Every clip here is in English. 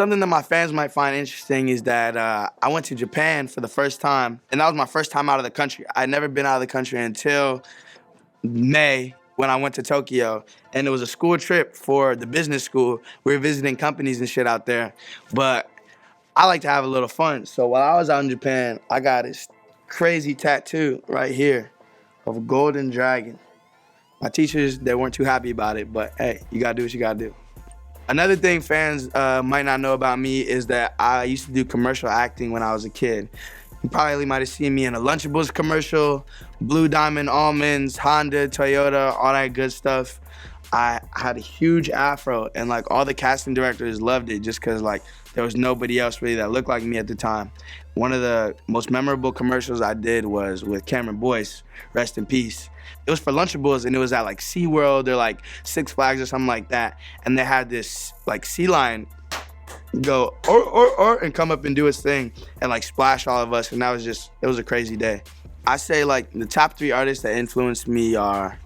something that my fans might find interesting is that I went to Japan for the first time, and that was my first time out of the country. I'd never been out of the country until May when I went to Tokyo, and it was a school trip for the business school. We were visiting companies and shit out there, but I like to have a little fun. So while I was out in Japan, I got this crazy tattoo right here of a golden dragon. My teachers, they weren't too happy about it, but hey, you gotta do what you gotta do. Another thing fans might not know about me is that I used to do commercial acting when I was a kid. You probably might have seen me in a Lunchables commercial, Blue Diamond Almonds, Honda, Toyota, all that good stuff. I had a huge afro, and like all the casting directors loved it just because like there was nobody else really that looked like me at the time. One of the most memorable commercials I did was with Cameron Boyce, rest in peace. It was for Lunchables, and it was at like SeaWorld or like Six Flags or something like that. And they had this like sea lion go or and come up and do its thing and like splash all of us, and that was just, it was a crazy day. I say like the top 3 artists that influenced me are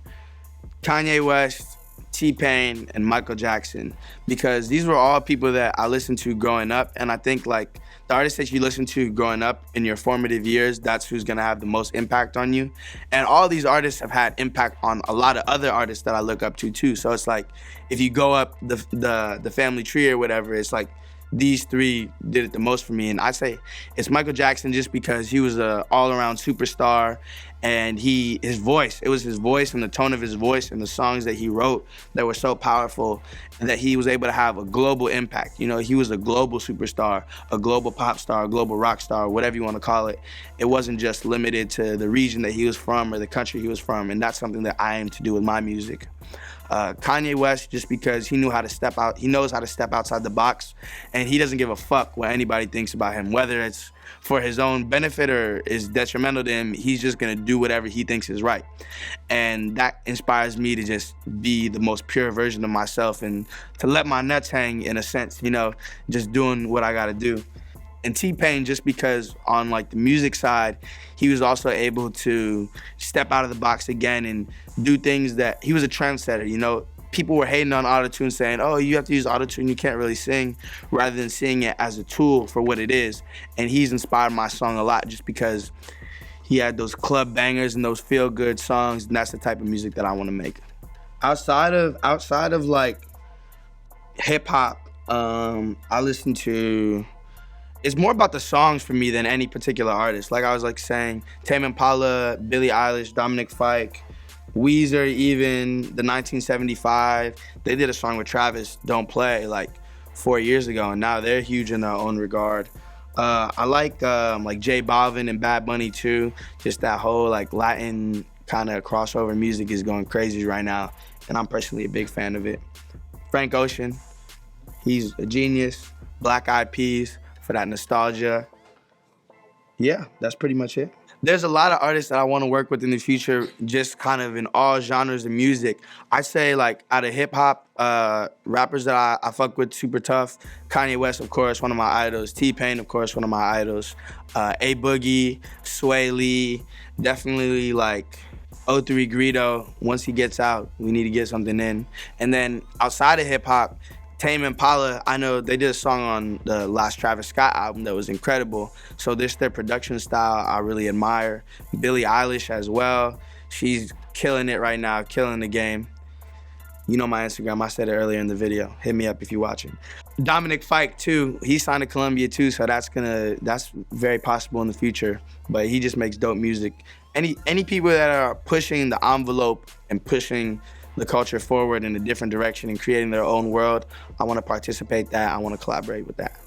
Kanye West, T-Pain, and Michael Jackson, because these were all people that I listened to growing up, and I think like the artists that you listen to growing up in your formative years, that's who's gonna have the most impact on you. And all these artists have had impact on a lot of other artists that I look up to too. So it's like, if you go up the family tree or whatever, it's like these 3 did it the most for me. And I say it's Michael Jackson just because he was an all-around superstar, and his voice, it was his voice and the tone of his voice and the songs that he wrote that were so powerful, and that he was able to have a global impact. You know, he was a global superstar, a global pop star, a global rock star, whatever you want to call it. It wasn't just limited to the region that he was from or the country he was from, and that's something that I aim to do with my music. Kanye West, just because he knows how to step outside the box, and he doesn't give a fuck what anybody thinks about him, whether it's for his own benefit or is detrimental to him. He's just gonna do whatever he thinks is right. And that inspires me to just be the most pure version of myself and to let my nuts hang, in a sense, you know, just doing what I gotta do. And T-Pain, just because on like the music side, he was also able to step out of the box again and do things that, he was a trendsetter, you know. People were hating on autotune, saying, oh, you have to use autotune, you can't really sing, rather than seeing it as a tool for what it is. And he's inspired my song a lot just because he had those club bangers and those feel-good songs, and that's the type of music that I want to make. Outside of like hip-hop, I listen to, it's more about the songs for me than any particular artist. Like I was like saying, Tame Impala, Billie Eilish, Dominic Fike, Weezer, even the 1975. They did a song with Travis, Don't Play, like 4 years ago, and now they're huge in their own regard. I like J Balvin and Bad Bunny too. Just that whole like Latin kind of crossover music is going crazy right now, and I'm personally a big fan of it. Frank Ocean, he's a genius. Black Eyed Peas for that nostalgia. Yeah, that's pretty much it. There's a lot of artists that I want to work with in the future, just kind of in all genres of music. I say like out of hip hop, rappers that I fuck with super tough. Kanye West, of course, one of my idols. T-Pain, of course, one of my idols. A Boogie, Sway Lee, definitely like 03 Greedo. Once he gets out, we need to get something in. And then outside of hip hop, Tame Impala, I know they did a song on the last Travis Scott album that was incredible. So their production style I really admire. Billie Eilish as well. She's killing it right now, killing the game. You know my Instagram, I said it earlier in the video. Hit me up if you're watching. Dominic Fike too, he signed to Columbia too, so that's very possible in the future. But he just makes dope music. Any people that are pushing the envelope and pushing the culture forward in a different direction and creating their own world, I want to participate that. I want to collaborate with that.